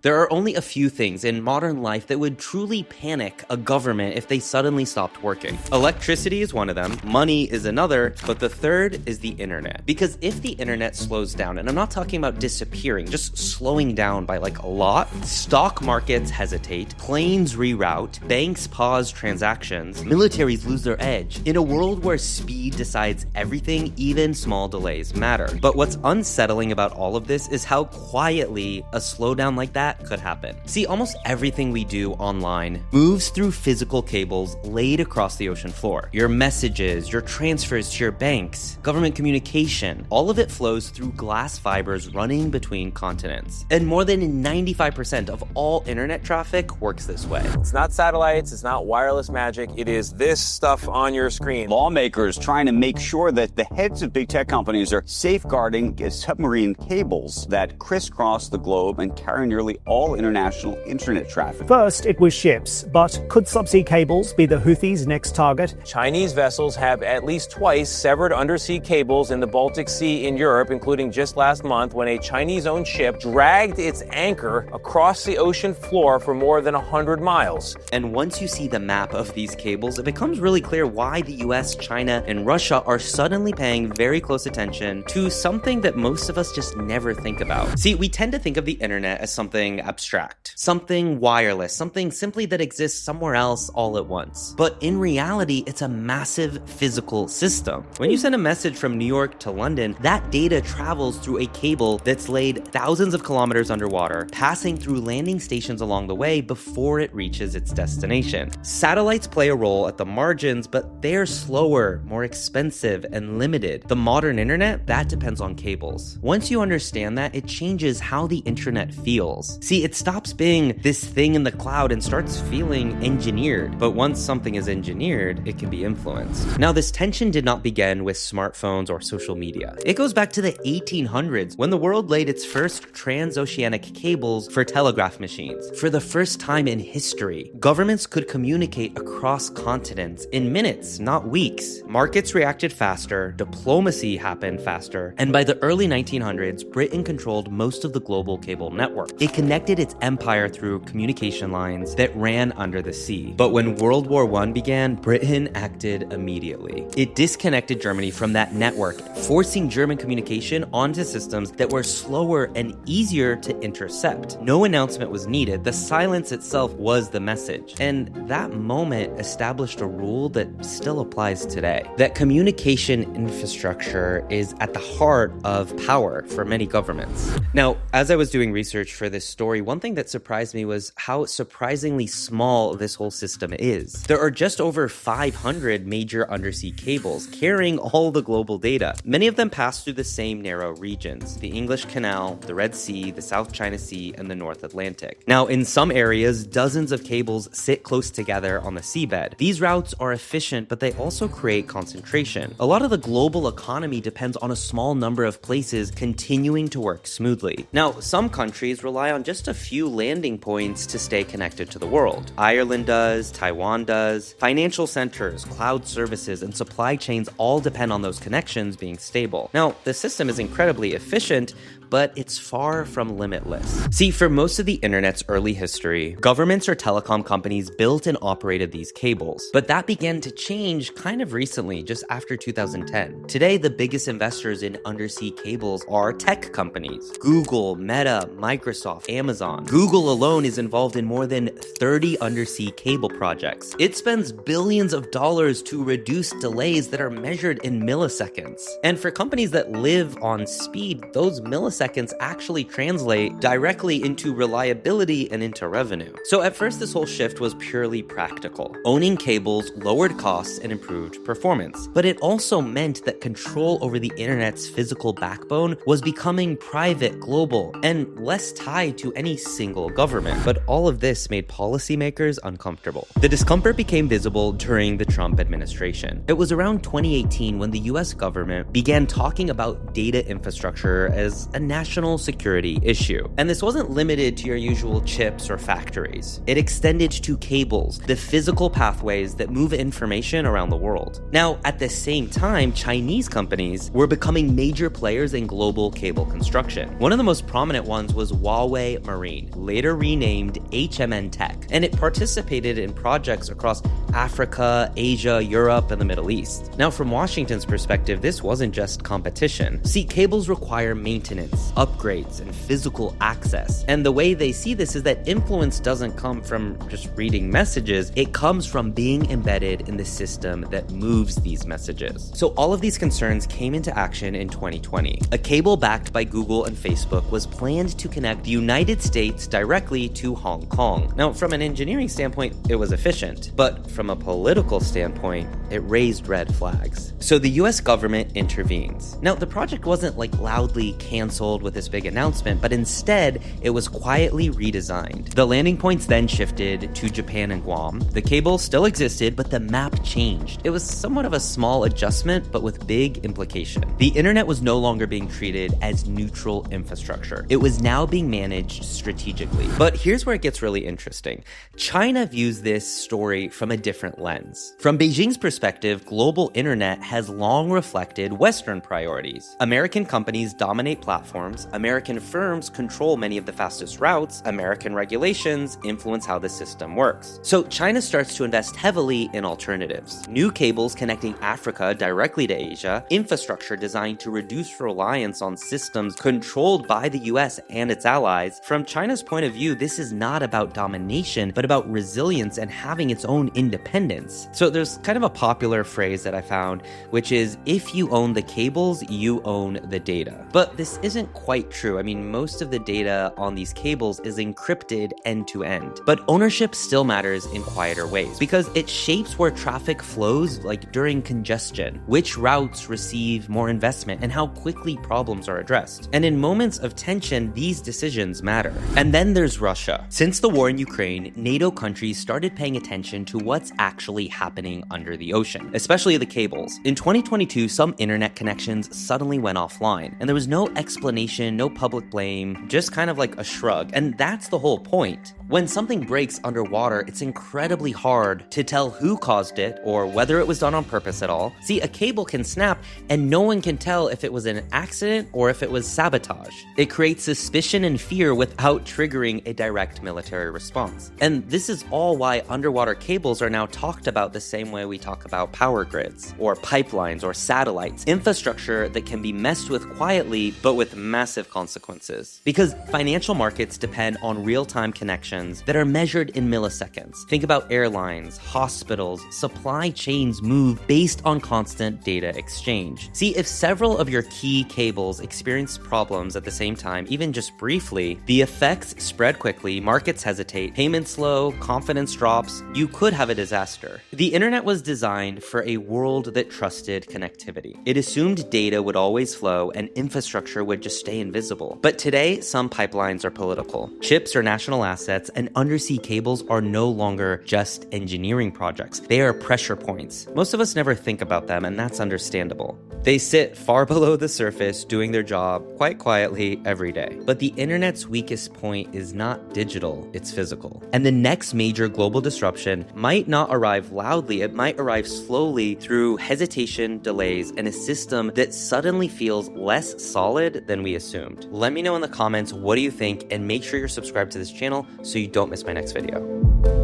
There are only a few things in modern life that would truly panic a government if they suddenly stopped working. Electricity is one of them, money is another, but the third is the internet. Because if the internet slows down, and I'm not talking about disappearing, just slowing down by like a lot, stock markets hesitate, planes reroute, banks pause transactions, militaries lose their edge. In a world where speed decides everything, even small delays matter. But what's unsettling about all of this is how quietly a slowdown like that could happen. See, almost everything we do online moves through physical cables laid across the ocean floor. Your messages, your transfers to your banks, government communication, all of it flows through glass fibers running between continents. And more than 95% of all internet traffic works this way. It's not satellites, it's not wireless magic, it is this stuff on your screen. Lawmakers trying to make sure that the heads of big tech companies are safeguarding submarine cables that crisscross the globe and carry nearly all international internet traffic. First, it was ships, but could subsea cables be the Houthis' next target? Chinese vessels have at least twice severed undersea cables in the Baltic Sea in Europe, including just last month when a Chinese-owned ship dragged its anchor across the ocean floor for more than 100 miles. And once you see the map of these cables, it becomes really clear why the US, China, and Russia are suddenly paying very close attention to something that most of us just never think about. See, we tend to think of the internet as something abstract, something wireless, something simply that exists somewhere else all at once. But in reality, it's a massive physical system. When you send a message from New York to London, that data travels through a cable that's laid thousands of kilometers underwater, passing through landing stations along the way before it reaches its destination. Satellites play a role at the margins, but they're slower, more expensive, and limited. The modern internet, that depends on cables. Once you understand that, it changes how the internet feels. See, it stops being this thing in the cloud and starts feeling engineered. But once something is engineered, it can be influenced. Now, this tension did not begin with smartphones or social media. It goes back to the 1800s when the world laid its first transoceanic cables for telegraph machines. For the first time in history, governments could communicate across continents in minutes, not weeks. Markets reacted faster, diplomacy happened faster, and by the early 1900s, Britain controlled most of the global cable network. It connected its empire through communication lines that ran under the sea. But when World War I began, Britain acted immediately. It disconnected Germany from that network, forcing German communication onto systems that were slower and easier to intercept. No announcement was needed. The silence itself was the message. And that moment established a rule that still applies today. That communication infrastructure is at the heart of power for many governments. Now, as I was doing research for this story, one thing that surprised me was how surprisingly small this whole system is. There are just over 500 major undersea cables carrying all the global data. Many of them pass through the same narrow regions: the English Canal, the Red Sea, the South China Sea, and the North Atlantic. Now, in some areas, dozens of cables sit close together on the seabed. These routes are efficient, but they also create concentration. A lot of the global economy depends on a small number of places continuing to work smoothly. Now, some countries rely on just a few landing points to stay connected to the world. Ireland does, Taiwan does. Financial centers, cloud services, and supply chains all depend on those connections being stable. Now, the system is incredibly efficient, but it's far from limitless. See, for most of the internet's early history, governments or telecom companies built and operated these cables. But that began to change kind of recently, just after 2010. Today, the biggest investors in undersea cables are tech companies: Google, Meta, Microsoft, Amazon. Google alone is involved in more than 30 undersea cable projects. It spends billions of dollars to reduce delays that are measured in milliseconds. And for companies that live on speed, those milliseconds actually translate directly into reliability and into revenue. So at first, this whole shift was purely practical. Owning cables lowered costs and improved performance. But it also meant that control over the internet's physical backbone was becoming private, global, and less tied to any single government. But all of this made policymakers uncomfortable. The discomfort became visible during the Trump administration. It was around 2018 when the US government began talking about data infrastructure as a national security issue. And this wasn't limited to your usual chips or factories. It extended to cables, the physical pathways that move information around the world. Now, at the same time, Chinese companies were becoming major players in global cable construction. One of the most prominent ones was Huawei Marine, later renamed HMN Tech, and it participated in projects across Africa, Asia, Europe, and the Middle East. Now, from Washington's perspective, this wasn't just competition. See, cables require maintenance, upgrades, and physical access. And the way they see this is that influence doesn't come from just reading messages, it comes from being embedded in the system that moves these messages. So all of these concerns came into action in 2020. A cable backed by Google and Facebook was planned to connect the United States directly to Hong Kong. Now, from an engineering standpoint, it was efficient, but from a political standpoint, it raised red flags. So the US government intervenes. Now, the project wasn't loudly canceled with this big announcement, but instead, it was quietly redesigned. The landing points then shifted to Japan and Guam. The cable still existed, but the map changed. It was somewhat of a small adjustment, but with big implication. The internet was no longer being treated as neutral infrastructure. It was now being managed strategically. But here's where it gets really interesting. China views this story from a different lens. From Beijing's perspective, global internet has long reflected Western priorities. American companies dominate platforms, American firms control many of the fastest routes, American regulations influence how the system works. So China starts to invest heavily in alternatives. New cables connecting Africa directly to Asia, infrastructure designed to reduce reliance on systems controlled by the US and its allies. From China's point of view, this is not about domination, but about resilience and having its own independence. So there's kind of a popular phrase that I found, which is, if you own the cables, you own the data. But this isn't quite true. I mean, most of the data on these cables is encrypted end to end. But ownership still matters in quieter ways because it shapes where traffic flows, during congestion, which routes receive more investment, and how quickly problems are addressed. And in moments of tension, these decisions matter. And then there's Russia. Since the war in Ukraine, NATO countries started paying attention to what's actually happening under the ocean, especially the cables. In 2022, some internet connections suddenly went offline, and there was no explanation, no public blame, just kind of like a shrug. And that's the whole point. When something breaks underwater, it's incredibly hard to tell who caused it or whether it was done on purpose at all. See, a cable can snap and no one can tell if it was an accident or if it was sabotage. It creates suspicion and fear without triggering a direct military response. And this is all why underwater cables are now talked about the same way we talk about power grids or pipelines or satellites, infrastructure that can be messed with quietly but with massive consequences. Because financial markets depend on real-time connections that are measured in milliseconds. Think about airlines, hospitals, supply chains move based on constant data exchange. See, if several of your key cables experience problems at the same time, even just briefly, the effects spread quickly, markets hesitate, payments slow, confidence drops, you could have a disaster. The internet was designed for a world that trusted connectivity. It assumed data would always flow and infrastructure would just stay invisible. But today, some pipelines are political. Chips are national assets, and undersea cables are no longer just engineering projects. They are pressure points. Most of us never think about them, and that's understandable. They sit far below the surface, doing their job quite quietly every day. But the internet's weakest point is not digital, it's physical. And the next major global disruption might not arrive loudly, it might arrive slowly through hesitation, delays, and a system that suddenly feels less solid than we assumed. Let me know in the comments what do you think, and make sure you're subscribed to this channel so you don't miss my next video.